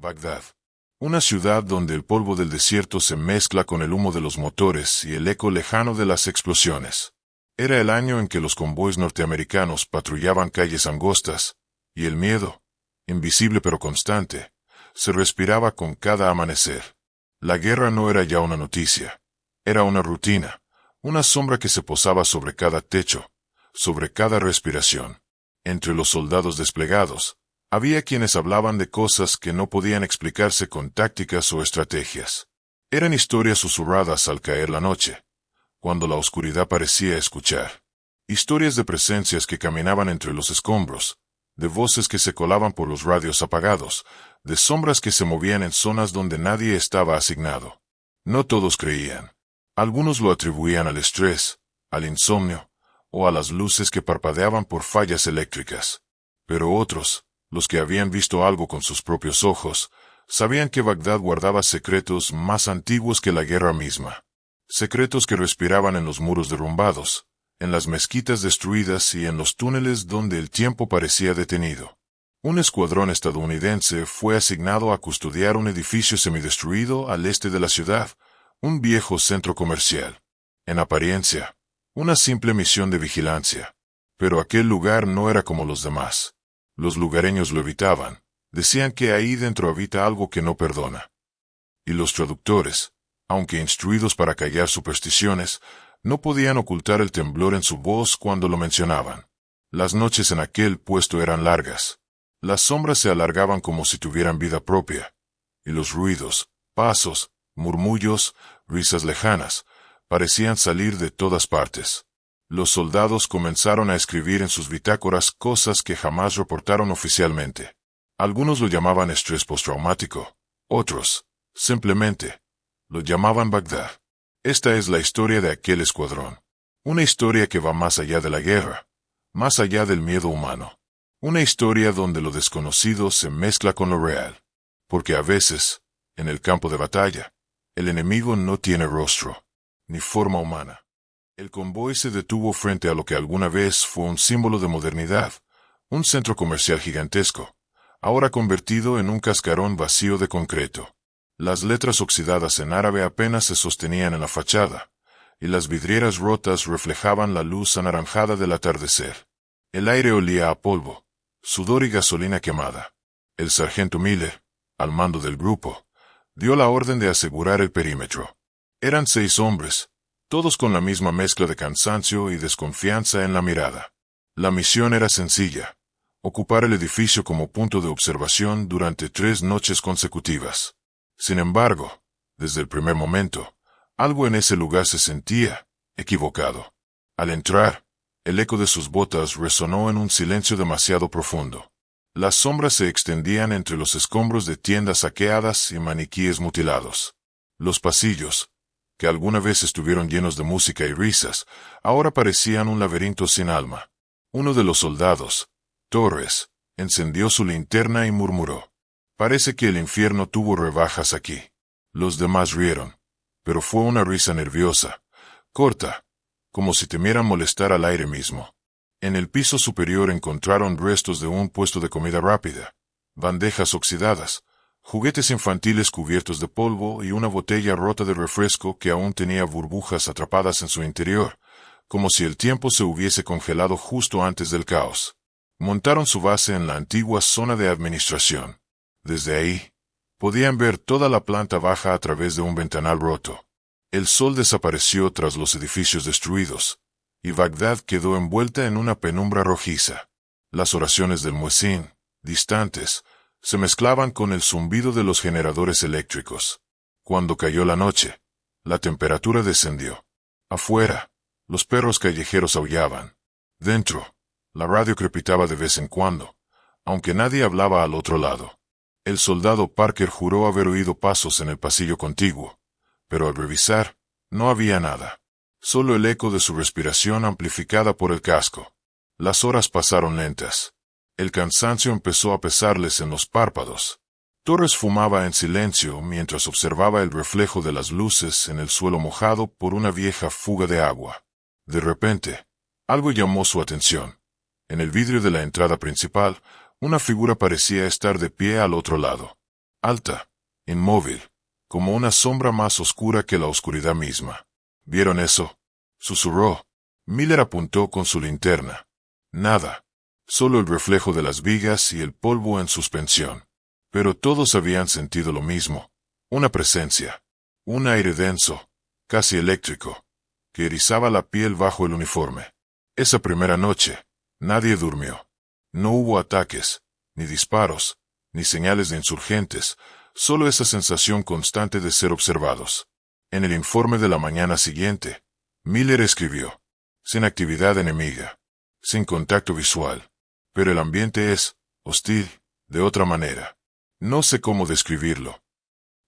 Bagdad. Una ciudad donde el polvo del desierto se mezcla con el humo de los motores y el eco lejano de las explosiones. Era el año en que los convoys norteamericanos patrullaban calles angostas, y el miedo, invisible pero constante, se respiraba con cada amanecer. La guerra no era ya una noticia, era una rutina, una sombra que se posaba sobre cada techo, sobre cada respiración. Entre los soldados desplegados, había quienes hablaban de cosas que no podían explicarse con tácticas o estrategias. Eran historias susurradas al caer la noche, cuando la oscuridad parecía escuchar. Historias de presencias que caminaban entre los escombros, de voces que se colaban por los radios apagados, de sombras que se movían en zonas donde nadie estaba asignado. No todos creían. Algunos lo atribuían al estrés, al insomnio, o a las luces que parpadeaban por fallas eléctricas. Pero otros, los que habían visto algo con sus propios ojos, sabían que Bagdad guardaba secretos más antiguos que la guerra misma. Secretos que respiraban en los muros derrumbados, en las mezquitas destruidas y en los túneles donde el tiempo parecía detenido. Un escuadrón estadounidense fue asignado a custodiar un edificio semidestruido al este de la ciudad, un viejo centro comercial. En apariencia, una simple misión de vigilancia. Pero aquel lugar no era como los demás. Los lugareños lo evitaban, decían que ahí dentro habita algo que no perdona. Y los traductores, aunque instruidos para callar supersticiones, no podían ocultar el temblor en su voz cuando lo mencionaban. Las noches en aquel puesto eran largas. Las sombras se alargaban como si tuvieran vida propia. Y los ruidos, pasos, murmullos, risas lejanas, parecían salir de todas partes. Los soldados comenzaron a escribir en sus bitácoras cosas que jamás reportaron oficialmente. Algunos lo llamaban estrés postraumático, otros, simplemente, lo llamaban Bagdad. Esta es la historia de aquel escuadrón. Una historia que va más allá de la guerra, más allá del miedo humano. Una historia donde lo desconocido se mezcla con lo real. Porque a veces, en el campo de batalla, el enemigo no tiene rostro, ni forma humana. El convoy se detuvo frente a lo que alguna vez fue un símbolo de modernidad, un centro comercial gigantesco, ahora convertido en un cascarón vacío de concreto. Las letras oxidadas en árabe apenas se sostenían en la fachada, y las vidrieras rotas reflejaban la luz anaranjada del atardecer. El aire olía a polvo, sudor y gasolina quemada. El sargento Miller, al mando del grupo, dio la orden de asegurar el perímetro. Eran 6 hombres, todos con la misma mezcla de cansancio y desconfianza en la mirada. La misión era sencilla: ocupar el edificio como punto de observación durante 3 noches consecutivas. Sin embargo, desde el primer momento, algo en ese lugar se sentía equivocado. Al entrar, el eco de sus botas resonó en un silencio demasiado profundo. Las sombras se extendían entre los escombros de tiendas saqueadas y maniquíes mutilados. Los pasillos, que alguna vez estuvieron llenos de música y risas, ahora parecían un laberinto sin alma. Uno de los soldados, Torres, encendió su linterna y murmuró: «Parece que el infierno tuvo rebajas aquí». Los demás rieron, pero fue una risa nerviosa, corta, como si temieran molestar al aire mismo. En el piso superior encontraron restos de un puesto de comida rápida, bandejas oxidadas, juguetes infantiles cubiertos de polvo y una botella rota de refresco que aún tenía burbujas atrapadas en su interior, como si el tiempo se hubiese congelado justo antes del caos. Montaron su base en la antigua zona de administración. Desde ahí, podían ver toda la planta baja a través de un ventanal roto. El sol desapareció tras los edificios destruidos, y Bagdad quedó envuelta en una penumbra rojiza. Las oraciones del muezín, distantes, se mezclaban con el zumbido de los generadores eléctricos. Cuando cayó la noche, la temperatura descendió. Afuera, los perros callejeros aullaban. Dentro, la radio crepitaba de vez en cuando, aunque nadie hablaba al otro lado. El soldado Parker juró haber oído pasos en el pasillo contiguo, pero al revisar, no había nada. Solo el eco de su respiración amplificada por el casco. Las horas pasaron lentas. El cansancio empezó a pesarles en los párpados. Torres fumaba en silencio mientras observaba el reflejo de las luces en el suelo mojado por una vieja fuga de agua. De repente, algo llamó su atención. En el vidrio de la entrada principal, una figura parecía estar de pie al otro lado. alta, inmóvil, como una sombra más oscura que la oscuridad misma. ¿Vieron eso?, susurró. Miller apuntó con su linterna. Nada. Solo el reflejo de las vigas y el polvo en suspensión. Pero todos habían sentido lo mismo. Una presencia. Un aire denso, casi eléctrico, que erizaba la piel bajo el uniforme. Esa primera noche, nadie durmió. No hubo ataques, ni disparos, ni señales de insurgentes, solo esa sensación constante de ser observados. En el informe de la mañana siguiente, Miller escribió: sin actividad enemiga, sin contacto visual, pero el ambiente es hostil, de otra manera. No sé cómo describirlo.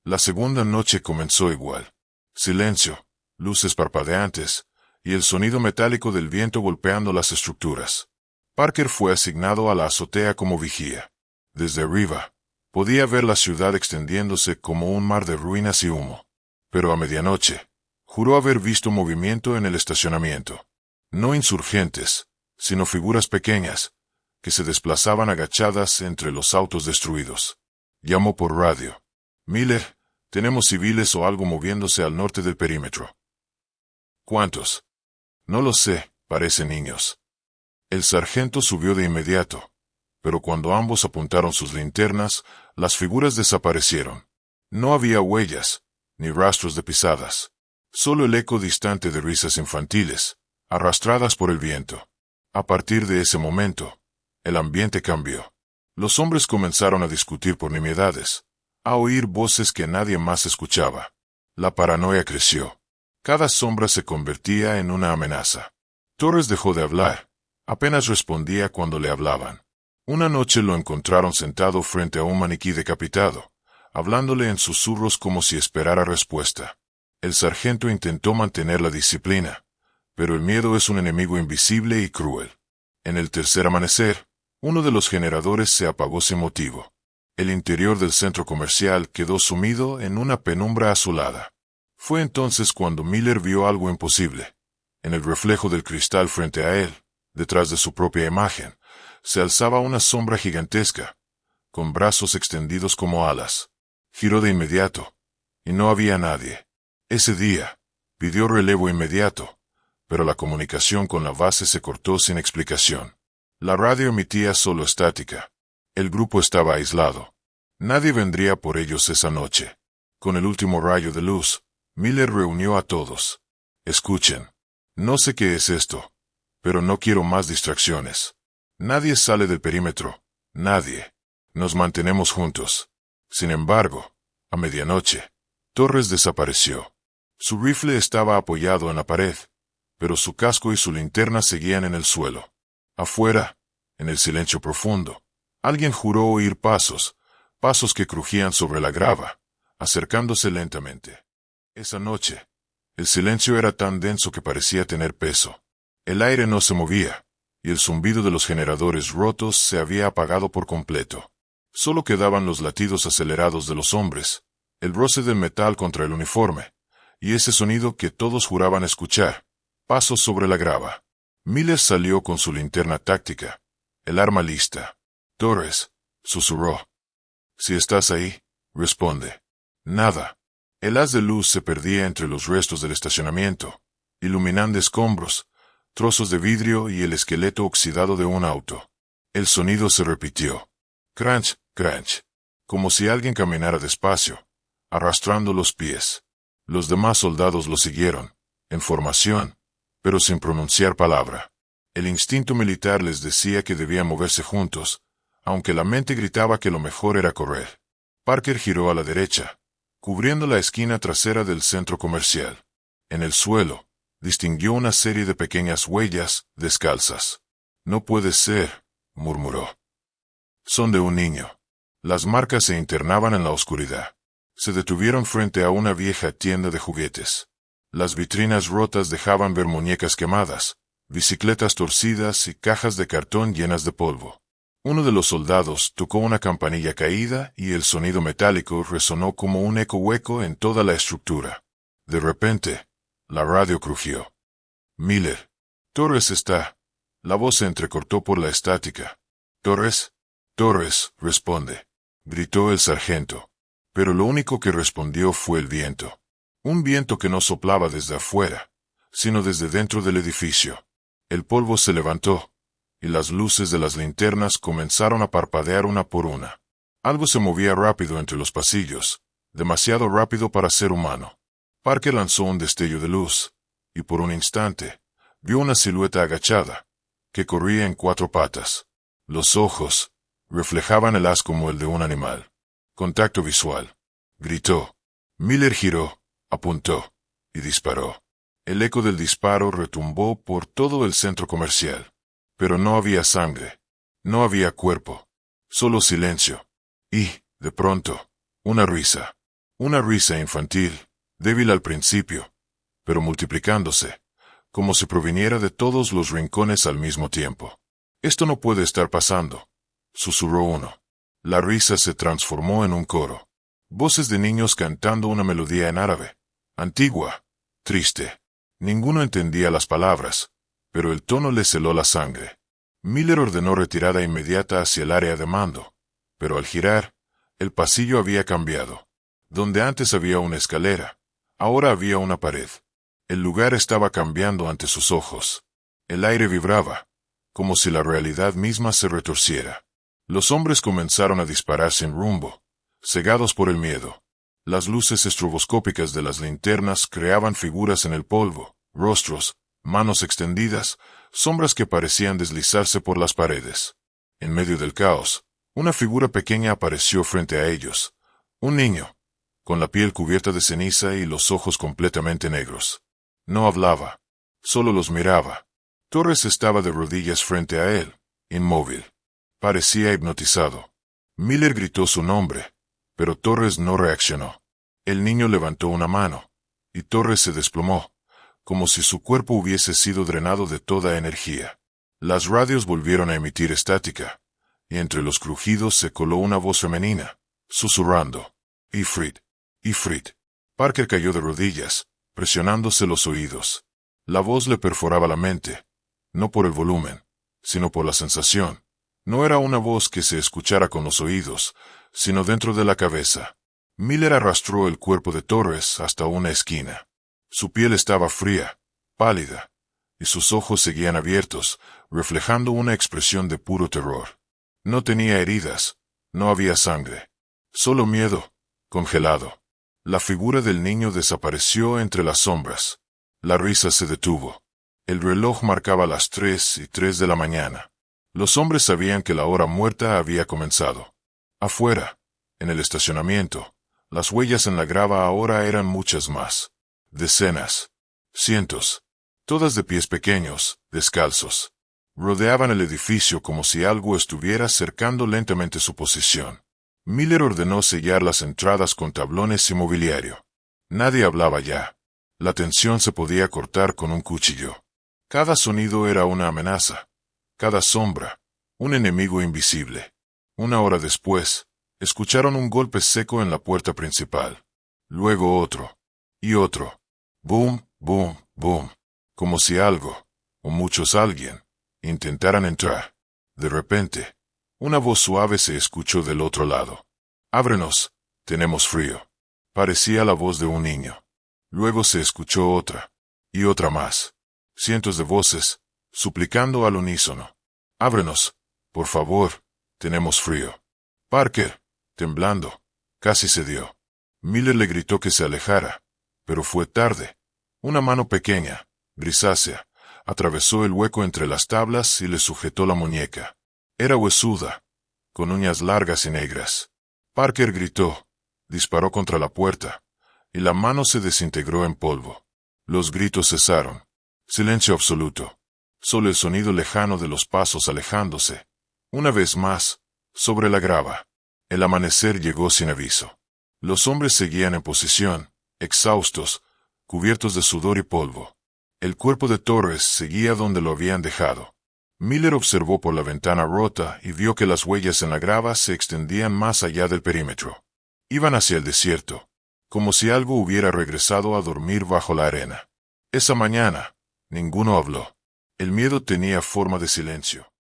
La segunda noche comenzó igual. Silencio, luces parpadeantes, y el sonido metálico del viento golpeando las estructuras. Parker fue asignado a la azotea como vigía. Desde arriba, podía ver la ciudad extendiéndose como un mar de ruinas y humo. Pero a medianoche, juró haber visto movimiento en el estacionamiento. No insurgentes, sino figuras pequeñas, que se desplazaban agachadas entre los autos destruidos. Llamó por radio. Miller, tenemos civiles o algo moviéndose al norte del perímetro. ¿Cuántos? No lo sé, parecen niños. El sargento subió de inmediato, pero cuando ambos apuntaron sus linternas, las figuras desaparecieron. No había huellas, ni rastros de pisadas. Solo el eco distante de risas infantiles, arrastradas por el viento. A partir de ese momento, el ambiente cambió. Los hombres comenzaron a discutir por nimiedades, a oír voces que nadie más escuchaba. La paranoia creció. Cada sombra se convertía en una amenaza. Torres dejó de hablar. Apenas respondía cuando le hablaban. Una noche lo encontraron sentado frente a un maniquí decapitado, hablándole en susurros como si esperara respuesta. El sargento intentó mantener la disciplina, pero el miedo es un enemigo invisible y cruel. En el tercer amanecer, uno de los generadores se apagó sin motivo. El interior del centro comercial quedó sumido en una penumbra azulada. Fue entonces cuando Miller vio algo imposible. En el reflejo del cristal frente a él, detrás de su propia imagen, se alzaba una sombra gigantesca, con brazos extendidos como alas. Giró de inmediato, y no había nadie. Ese día, pidió relevo inmediato, pero la comunicación con la base se cortó sin explicación. La radio emitía solo estática. El grupo estaba aislado. Nadie vendría por ellos esa noche. Con el último rayo de luz, Miller reunió a todos. Escuchen. No sé qué es esto, pero no quiero más distracciones. Nadie sale del perímetro. Nadie. Nos mantenemos juntos. Sin embargo, a medianoche, Torres desapareció. Su rifle estaba apoyado en la pared, pero su casco y su linterna seguían en el suelo. Afuera, en el silencio profundo, alguien juró oír pasos, pasos que crujían sobre la grava, acercándose lentamente. Esa noche, el silencio era tan denso que parecía tener peso. El aire no se movía, y el zumbido de los generadores rotos se había apagado por completo. Solo quedaban los latidos acelerados de los hombres, el roce del metal contra el uniforme, y ese sonido que todos juraban escuchar, pasos sobre la grava. Miller salió con su linterna táctica, el arma lista. Torres, susurró. Si estás ahí, responde. Nada. El haz de luz se perdía entre los restos del estacionamiento, iluminando escombros, trozos de vidrio y el esqueleto oxidado de un auto. El sonido se repitió. Crunch, crunch. Como si alguien caminara despacio, arrastrando los pies. Los demás soldados lo siguieron, en formación, pero sin pronunciar palabra. El instinto militar les decía que debían moverse juntos, aunque la mente gritaba que lo mejor era correr. Parker giró a la derecha, cubriendo la esquina trasera del centro comercial. En el suelo, distinguió una serie de pequeñas huellas, descalzas. No puede ser, murmuró. Son de un niño. Las marcas se internaban en la oscuridad. Se detuvieron frente a una vieja tienda de juguetes. Las vitrinas rotas dejaban ver muñecas quemadas, bicicletas torcidas y cajas de cartón llenas de polvo. Uno de los soldados tocó una campanilla caída y el sonido metálico resonó como un eco hueco en toda la estructura. De repente, la radio crujió. Miller. Torres está. La voz se entrecortó por la estática. Torres. Torres, responde. Gritó el sargento. Pero lo único que respondió fue el viento. Un viento que no soplaba desde afuera, sino desde dentro del edificio. El polvo se levantó, y las luces de las linternas comenzaron a parpadear una por una. Algo se movía rápido entre los pasillos, demasiado rápido para ser humano. Parker lanzó un destello de luz, y por un instante, vio una silueta agachada, que corría en 4 patas. Los ojos reflejaban el haz como el de un animal. Contacto visual. Gritó. Miller giró, apuntó, y disparó. El eco del disparo retumbó por todo el centro comercial. Pero no había sangre. No había cuerpo. Solo silencio. Y, de pronto, una risa. Una risa infantil, débil al principio, pero multiplicándose, como si proviniera de todos los rincones al mismo tiempo. Esto no puede estar pasando, susurró uno. La risa se transformó en un coro. Voces de niños cantando una melodía en árabe. Antigua, triste. Ninguno entendía las palabras, pero el tono le heló la sangre. Miller ordenó retirada inmediata hacia el área de mando, pero al girar, el pasillo había cambiado. Donde antes había una escalera, ahora había una pared. El lugar estaba cambiando ante sus ojos. El aire vibraba, como si la realidad misma se retorciera. Los hombres comenzaron a disparar sin rumbo, cegados por el miedo. Las luces estroboscópicas de las linternas creaban figuras en el polvo, rostros, manos extendidas, sombras que parecían deslizarse por las paredes. En medio del caos, una figura pequeña apareció frente a ellos. Un niño, con la piel cubierta de ceniza y los ojos completamente negros. No hablaba, solo los miraba. Torres estaba de rodillas frente a él, inmóvil. Parecía hipnotizado. Miller gritó su nombre, pero Torres no reaccionó. El niño levantó una mano, y Torres se desplomó, como si su cuerpo hubiese sido drenado de toda energía. Las radios volvieron a emitir estática, y entre los crujidos se coló una voz femenina, susurrando. Ifrit, Ifrit. Parker cayó de rodillas, presionándose los oídos. La voz le perforaba la mente, no por el volumen, sino por la sensación. No era una voz que se escuchara con los oídos, sino dentro de la cabeza. Miller arrastró el cuerpo de Torres hasta una esquina. Su piel estaba fría, pálida, y sus ojos seguían abiertos, reflejando una expresión de puro terror. No tenía heridas, no había sangre, solo miedo, congelado. La figura del niño desapareció entre las sombras. La risa se detuvo. El reloj marcaba las 3:03 de la mañana. Los hombres sabían que la hora muerta había comenzado. Afuera, en el estacionamiento, las huellas en la grava ahora eran muchas más. Decenas, cientos, todas de pies pequeños, descalzos. Rodeaban el edificio como si algo estuviera cercando lentamente su posición. Miller ordenó sellar las entradas con tablones y mobiliario. Nadie hablaba ya. La tensión se podía cortar con un cuchillo. Cada sonido era una amenaza. Cada sombra, un enemigo invisible. Una hora después, escucharon un golpe seco en la puerta principal. Luego otro. Y otro. Boom, boom, boom. Como si algo, o muchos alguien, intentaran entrar. De repente, una voz suave se escuchó del otro lado. Ábrenos, tenemos frío. Parecía la voz de un niño. Luego se escuchó otra, y otra más. Cientos de voces, suplicando al unísono. Ábrenos, por favor, tenemos frío. Parker, temblando, casi cedió. Miller le gritó que se alejara, pero fue tarde. Una mano pequeña, grisácea, atravesó el hueco entre las tablas y le sujetó la muñeca. Era huesuda, con uñas largas y negras. Parker gritó, disparó contra la puerta, y la mano se desintegró en polvo. Los gritos cesaron. Silencio absoluto. Solo el sonido lejano de los pasos alejándose. Una vez más, sobre la grava. El amanecer llegó sin aviso. Los hombres seguían en posición, exhaustos, cubiertos de sudor y polvo. El cuerpo de Torres seguía donde lo habían dejado. Miller observó por la ventana rota y vio que las huellas en la grava se extendían más allá del perímetro. Iban hacia el desierto, como si algo hubiera regresado a dormir bajo la arena. Esa mañana, ninguno habló. El miedo tenía forma de silencio.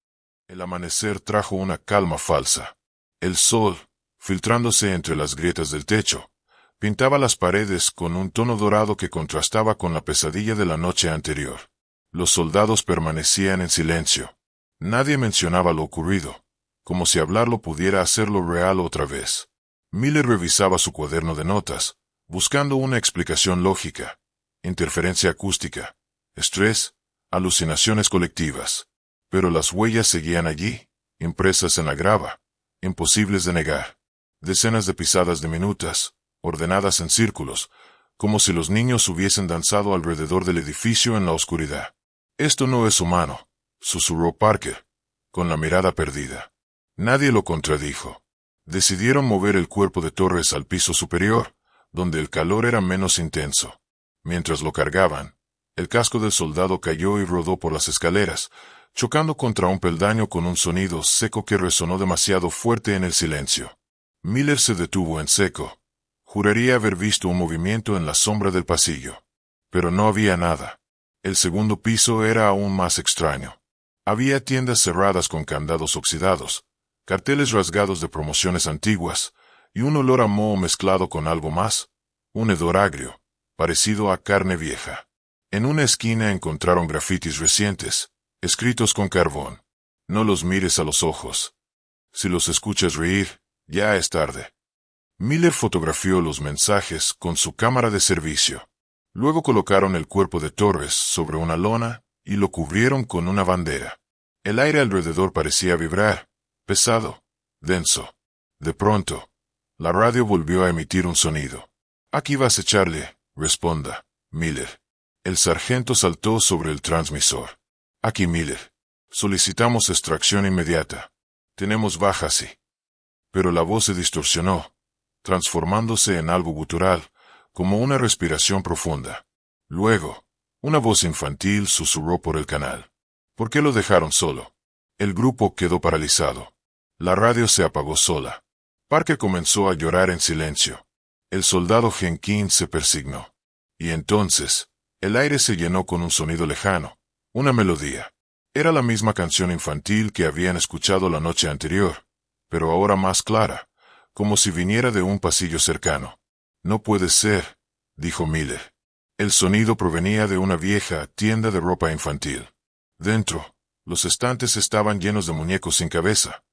El amanecer trajo una calma falsa. El sol, filtrándose entre las grietas del techo. Pintaba las paredes con un tono dorado que contrastaba con la pesadilla de la noche anterior. Los soldados permanecían en silencio. Nadie mencionaba lo ocurrido, como si hablarlo pudiera hacerlo real otra vez. Miller revisaba su cuaderno de notas, buscando una explicación lógica. Interferencia acústica, estrés, alucinaciones colectivas. Pero las huellas seguían allí, impresas en la grava, imposibles de negar. Decenas de pisadas diminutas, ordenadas en círculos, como si los niños hubiesen danzado alrededor del edificio en la oscuridad. «Esto no es humano», susurró Parker, con la mirada perdida. Nadie lo contradijo. Decidieron mover el cuerpo de Torres al piso superior, donde el calor era menos intenso. Mientras lo cargaban, el casco del soldado cayó y rodó por las escaleras, chocando contra un peldaño con un sonido seco que resonó demasiado fuerte en el silencio. Miller se detuvo en seco. Juraría haber visto un movimiento en la sombra del pasillo. Pero no había nada. El segundo piso era aún más extraño. Había tiendas cerradas con candados oxidados, carteles rasgados de promociones antiguas, y un olor a moho mezclado con algo más, un hedor agrio, parecido a carne vieja. En una esquina encontraron grafitis recientes, escritos con carbón. No los mires a los ojos. Si los escuchas reír, ya es tarde. Miller fotografió los mensajes con su cámara de servicio. Luego colocaron el cuerpo de Torres sobre una lona y lo cubrieron con una bandera. El aire alrededor parecía vibrar, pesado, denso. De pronto, la radio volvió a emitir un sonido. «Aquí vas a echarle, responda, Miller». El sargento saltó sobre el transmisor. «Aquí, Miller. Solicitamos extracción inmediata. Tenemos bajas sí». Pero la voz se distorsionó, transformándose en algo gutural, como una respiración profunda. Luego, una voz infantil susurró por el canal. «¿Por qué lo dejaron solo?» El grupo quedó paralizado. La radio se apagó sola. Parker comenzó a llorar en silencio. El soldado Jenkins se persignó. Y entonces, el aire se llenó con un sonido lejano, una melodía. Era la misma canción infantil que habían escuchado la noche anterior, pero ahora más clara, como si viniera de un pasillo cercano. «No puede ser», dijo Miller. El sonido provenía de una vieja tienda de ropa infantil. Dentro, los estantes estaban llenos de muñecos sin cabeza,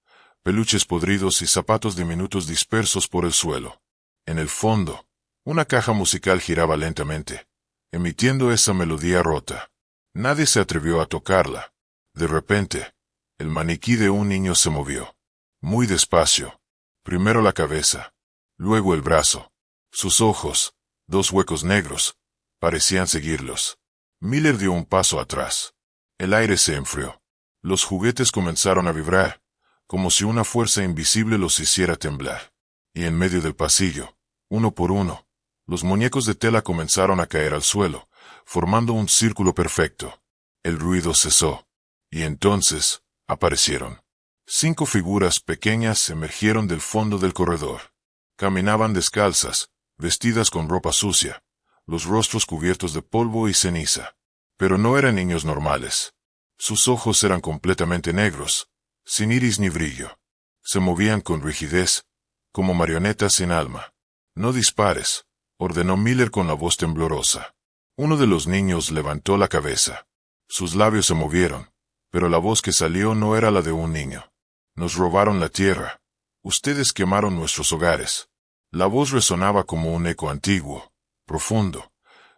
peluches podridos y zapatos diminutos dispersos por el suelo. En el fondo, una caja musical giraba lentamente, emitiendo esa melodía rota. Nadie se atrevió a tocarla. De repente, el maniquí de un niño se movió. Muy despacio. Primero la cabeza, luego el brazo. Sus ojos, dos huecos negros, parecían seguirlos. Miller dio un paso atrás. El aire se enfrió. Los juguetes comenzaron a vibrar, como si una fuerza invisible los hiciera temblar. Y en medio del pasillo, uno por uno, los muñecos de tela comenzaron a caer al suelo, formando un círculo perfecto. El ruido cesó. Y entonces, aparecieron. 5 figuras pequeñas emergieron del fondo del corredor. Caminaban descalzas, vestidas con ropa sucia, los rostros cubiertos de polvo y ceniza. Pero no eran niños normales. Sus ojos eran completamente negros, sin iris ni brillo. Se movían con rigidez, como marionetas sin alma. «No dispares», ordenó Miller con la voz temblorosa. Uno de los niños levantó la cabeza. Sus labios se movieron, pero la voz que salió no era la de un niño. «Nos robaron la tierra. Ustedes quemaron nuestros hogares». La voz resonaba como un eco antiguo, profundo,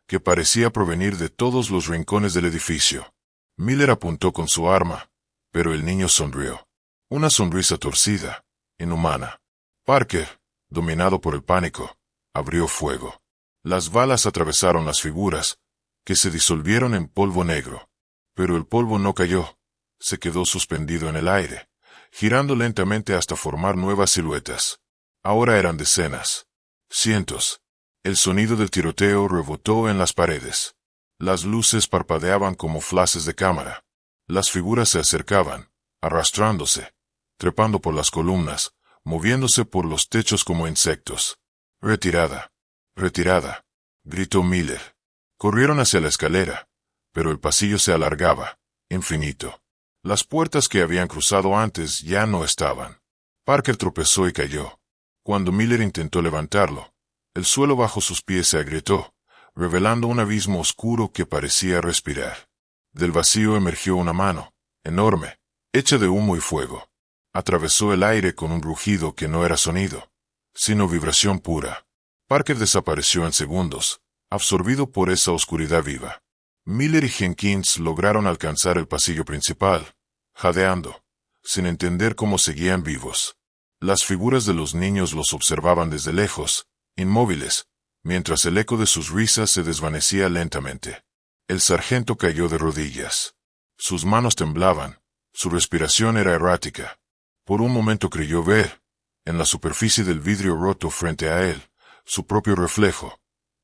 que parecía provenir de todos los rincones del edificio. Miller apuntó con su arma, pero el niño sonrió. Una sonrisa torcida, inhumana. Parker, dominado por el pánico, abrió fuego. Las balas atravesaron las figuras, que se disolvieron en polvo negro. Pero el polvo no cayó, se quedó suspendido en el aire, girando lentamente hasta formar nuevas siluetas. Ahora eran decenas, cientos. El sonido del tiroteo rebotó en las paredes. Las luces parpadeaban como flashes de cámara. Las figuras se acercaban, arrastrándose, trepando por las columnas, moviéndose por los techos como insectos. «Retirada, retirada», gritó Miller. Corrieron hacia la escalera, pero el pasillo se alargaba, infinito. Las puertas que habían cruzado antes ya no estaban. Parker tropezó y cayó. Cuando Miller intentó levantarlo, el suelo bajo sus pies se agrietó, revelando un abismo oscuro que parecía respirar. Del vacío emergió una mano, enorme, hecha de humo y fuego. Atravesó el aire con un rugido que no era sonido, sino vibración pura. Parker desapareció en segundos, absorbido por esa oscuridad viva. Miller y Jenkins lograron alcanzar el pasillo principal, jadeando, sin entender cómo seguían vivos. Las figuras de los niños los observaban desde lejos, inmóviles, mientras el eco de sus risas se desvanecía lentamente. El sargento cayó de rodillas. Sus manos temblaban, su respiración era errática. Por un momento creyó ver, en la superficie del vidrio roto frente a él, su propio reflejo,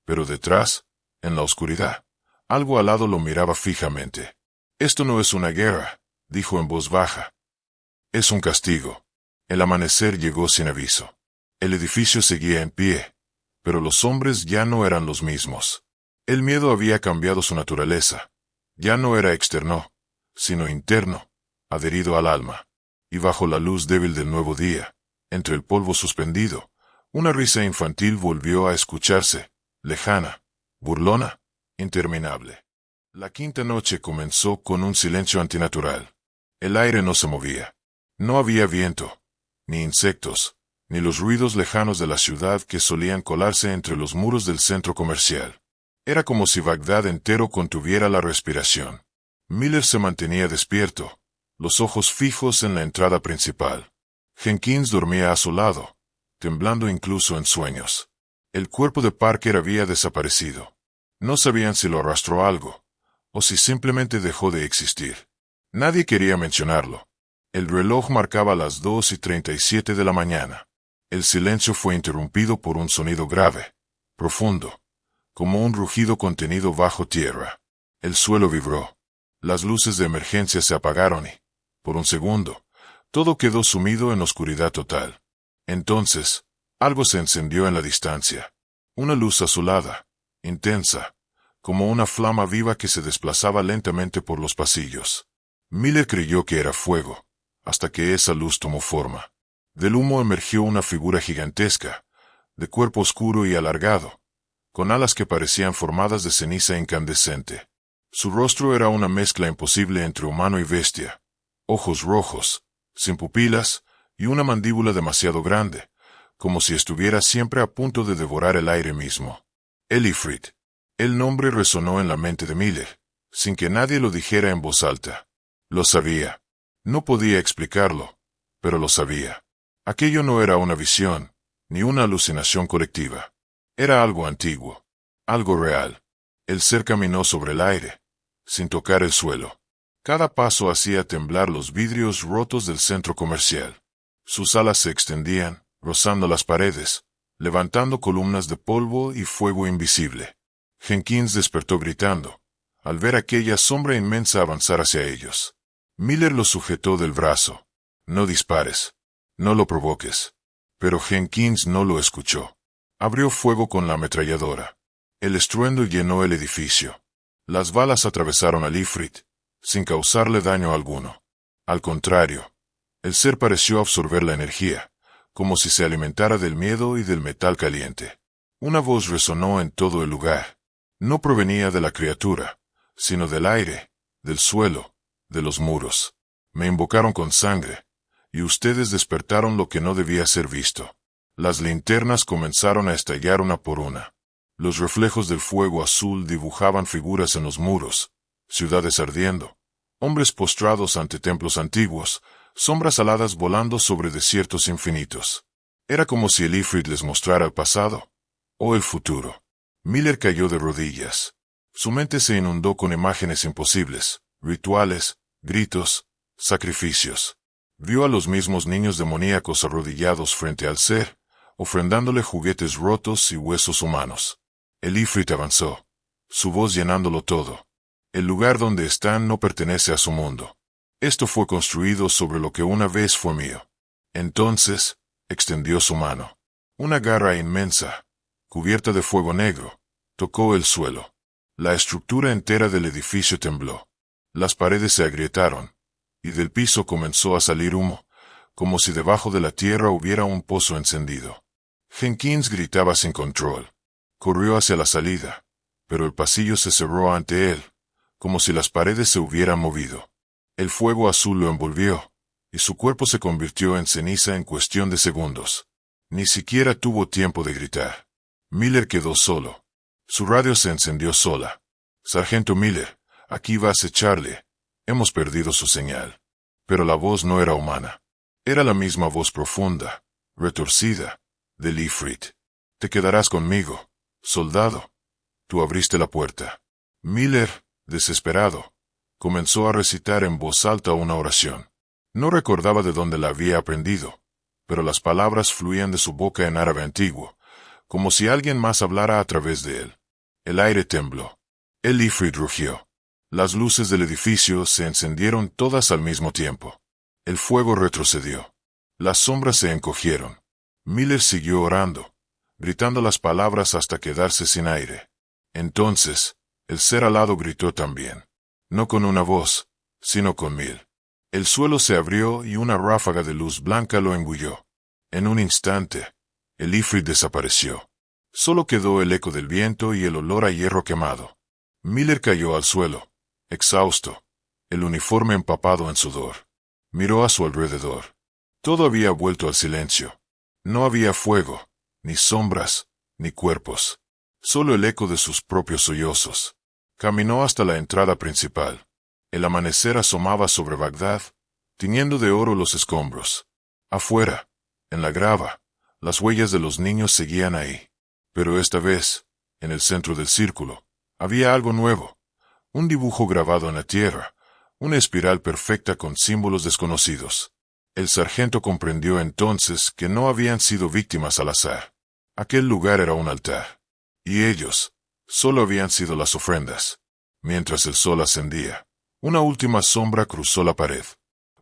pero detrás, en la oscuridad, algo alado lo miraba fijamente. «Esto no es una guerra», dijo en voz baja. «Es un castigo». El amanecer llegó sin aviso. El edificio seguía en pie, pero los hombres ya no eran los mismos. El miedo había cambiado su naturaleza. Ya no era externo, sino interno, adherido al alma. Y bajo la luz débil del nuevo día, entre el polvo suspendido, una risa infantil volvió a escucharse, lejana, burlona, interminable. La quinta noche comenzó con un silencio antinatural. El aire no se movía. No había viento, ni insectos, ni los ruidos lejanos de la ciudad que solían colarse entre los muros del centro comercial. Era como si Bagdad entero contuviera la respiración. Miller se mantenía despierto, los ojos fijos en la entrada principal. Jenkins dormía a su lado, temblando incluso en sueños. El cuerpo de Parker había desaparecido. No sabían si lo arrastró algo, o si simplemente dejó de existir. Nadie quería mencionarlo. El reloj marcaba las 2:37 de la mañana. El silencio fue interrumpido por un sonido grave, profundo, como un rugido contenido bajo tierra. El suelo vibró. Las luces de emergencia se apagaron y, por un segundo, todo quedó sumido en oscuridad total. Entonces, algo se encendió en la distancia. Una luz azulada, intensa, como una flama viva que se desplazaba lentamente por los pasillos. Miller creyó que era fuego, hasta que esa luz tomó forma. Del humo emergió una figura gigantesca, de cuerpo oscuro y alargado, con alas que parecían formadas de ceniza incandescente. Su rostro era una mezcla imposible entre humano y bestia. Ojos rojos, sin pupilas, y una mandíbula demasiado grande, como si estuviera siempre a punto de devorar el aire mismo. Elifrit. El nombre resonó en la mente de Miller, sin que nadie lo dijera en voz alta. Lo sabía. No podía explicarlo, pero lo sabía. Aquello no era una visión, ni una alucinación colectiva. Era algo antiguo, algo real. El ser caminó sobre el aire, sin tocar el suelo. Cada paso hacía temblar los vidrios rotos del centro comercial. Sus alas se extendían, rozando las paredes, levantando columnas de polvo y fuego invisible. Jenkins despertó gritando, al ver aquella sombra inmensa avanzar hacia ellos. Miller lo sujetó del brazo. «No dispares. No lo provoques». Pero Jenkins no lo escuchó. Abrió fuego con la ametralladora. El estruendo llenó el edificio. Las balas atravesaron a Elifrit, sin causarle daño alguno. Al contrario, el ser pareció absorber la energía, como si se alimentara del miedo y del metal caliente. Una voz resonó en todo el lugar. No provenía de la criatura, sino del aire, del suelo, de los muros. «Me invocaron con sangre, y ustedes despertaron lo que no debía ser visto». Las linternas comenzaron a estallar una por una. Los reflejos del fuego azul dibujaban figuras en los muros, ciudades ardiendo, hombres postrados ante templos antiguos, sombras aladas volando sobre desiertos infinitos. Era como si Elifrit les mostrara el pasado, o el futuro. Miller cayó de rodillas. Su mente se inundó con imágenes imposibles, rituales, gritos, sacrificios. Vio a los mismos niños demoníacos arrodillados frente al ser, ofrendándole juguetes rotos y huesos humanos. Elifrit avanzó, su voz llenándolo todo. «El lugar donde están no pertenece a su mundo. Esto fue construido sobre lo que una vez fue mío». Entonces, extendió su mano. Una garra inmensa, cubierta de fuego negro, tocó el suelo. La estructura entera del edificio tembló. Las paredes se agrietaron, y del piso comenzó a salir humo, como si debajo de la tierra hubiera un pozo encendido. Jenkins gritaba sin control. Corrió hacia la salida, pero el pasillo se cerró ante él, como si las paredes se hubieran movido. El fuego azul lo envolvió, y su cuerpo se convirtió en ceniza en cuestión de segundos. Ni siquiera tuvo tiempo de gritar. Miller quedó solo. Su radio se encendió sola. «Sargento Miller, aquí va a Charlie. Hemos perdido su señal». Pero la voz no era humana. Era la misma voz profunda, retorcida, de Leifrid. «Te quedarás conmigo, soldado». Tú abriste la puerta. Miller, desesperado, comenzó a recitar en voz alta una oración. No recordaba de dónde la había aprendido, pero las palabras fluían de su boca en árabe antiguo, como si alguien más hablara a través de él. El aire tembló. El Leifrid rugió. Las luces del edificio se encendieron todas al mismo tiempo. El fuego retrocedió. Las sombras se encogieron. Miller siguió orando, gritando las palabras hasta quedarse sin aire. Entonces, el ser alado gritó también. No con una voz, sino con mil. El suelo se abrió y una ráfaga de luz blanca lo engulló. En un instante, el Leifrid desapareció. Solo quedó el eco del viento y el olor a hierro quemado. Miller cayó al suelo, exhausto, el uniforme empapado en sudor. Miró a su alrededor. Todo había vuelto al silencio. No había fuego, ni sombras, ni cuerpos. Solo el eco de sus propios sollozos. Caminó hasta la entrada principal. El amanecer asomaba sobre Bagdad, tiñendo de oro los escombros. Afuera, en la grava, las huellas de los niños seguían ahí. Pero esta vez, en el centro del círculo, había algo nuevo. Un dibujo grabado en la tierra, una espiral perfecta con símbolos desconocidos. El sargento comprendió entonces que no habían sido víctimas al azar. Aquel lugar era un altar. Y ellos, solo habían sido las ofrendas. Mientras el sol ascendía, una última sombra cruzó la pared.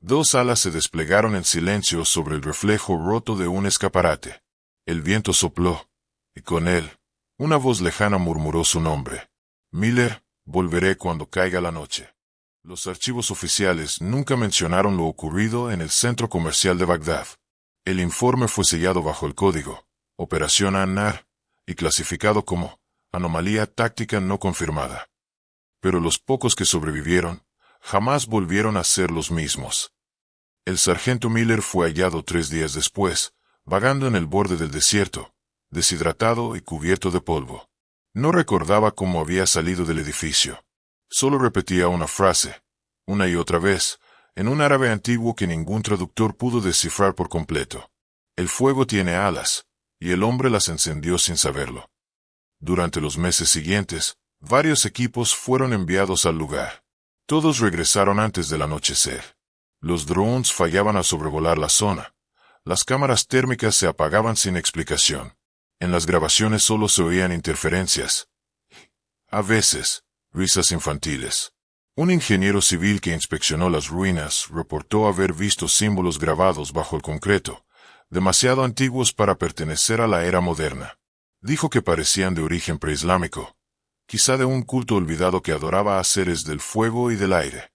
Dos alas se desplegaron en silencio sobre el reflejo roto de un escaparate. El viento sopló, y con él, una voz lejana murmuró su nombre. Miller, volveré cuando caiga la noche. Los archivos oficiales nunca mencionaron lo ocurrido en el centro comercial de Bagdad. El informe fue sellado bajo el código Operación An-Nar y clasificado como anomalía táctica no confirmada. Pero los pocos que sobrevivieron jamás volvieron a ser los mismos. El sargento Miller fue hallado 3 días después, vagando en el borde del desierto, deshidratado y cubierto de polvo. No recordaba cómo había salido del edificio. Solo repetía una frase, una y otra vez, en un árabe antiguo que ningún traductor pudo descifrar por completo. El fuego tiene alas, y el hombre las encendió sin saberlo. Durante los meses siguientes, varios equipos fueron enviados al lugar. Todos regresaron antes del anochecer. Los drones fallaban al sobrevolar la zona. Las cámaras térmicas se apagaban sin explicación. En las grabaciones solo se oían interferencias. A veces, risas infantiles. Un ingeniero civil que inspeccionó las ruinas reportó haber visto símbolos grabados bajo el concreto, demasiado antiguos para pertenecer a la era moderna. Dijo que parecían de origen preislámico, quizá de un culto olvidado que adoraba a seres del fuego y del aire.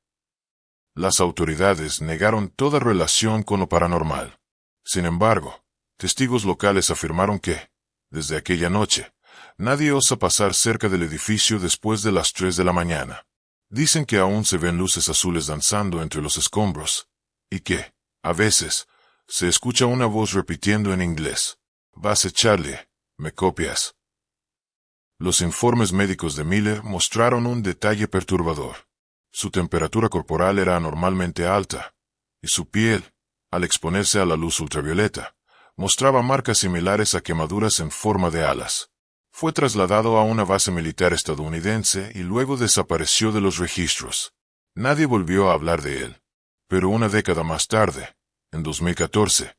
Las autoridades negaron toda relación con lo paranormal. Sin embargo, testigos locales afirmaron que, desde aquella noche, nadie osa pasar cerca del edificio después de las 3 de la mañana. Dicen que aún se ven luces azules danzando entre los escombros, y que, a veces, se escucha una voz repitiendo en inglés: «Base Charlie, ¿me copias?». Los informes médicos de Miller mostraron un detalle perturbador. Su temperatura corporal era anormalmente alta, y su piel, al exponerse a la luz ultravioleta, mostraba marcas similares a quemaduras en forma de alas. Fue trasladado a una base militar estadounidense y luego desapareció de los registros. Nadie volvió a hablar de él. Pero una década más tarde, en 2014,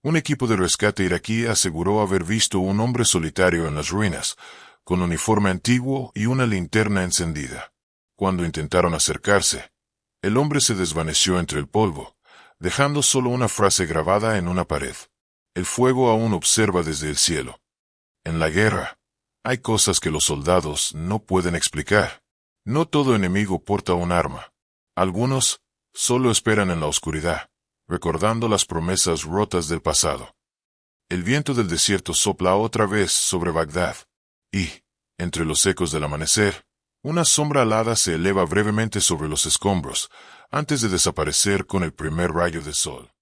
un equipo de rescate iraquí aseguró haber visto un hombre solitario en las ruinas, con uniforme antiguo y una linterna encendida. Cuando intentaron acercarse, el hombre se desvaneció entre el polvo, dejando solo una frase grabada en una pared: «El fuego aún observa desde el cielo». En la guerra, hay cosas que los soldados no pueden explicar. No todo enemigo porta un arma. Algunos solo esperan en la oscuridad, recordando las promesas rotas del pasado. El viento del desierto sopla otra vez sobre Bagdad. Y, entre los ecos del amanecer, una sombra alada se eleva brevemente sobre los escombros, antes de desaparecer con el primer rayo de sol.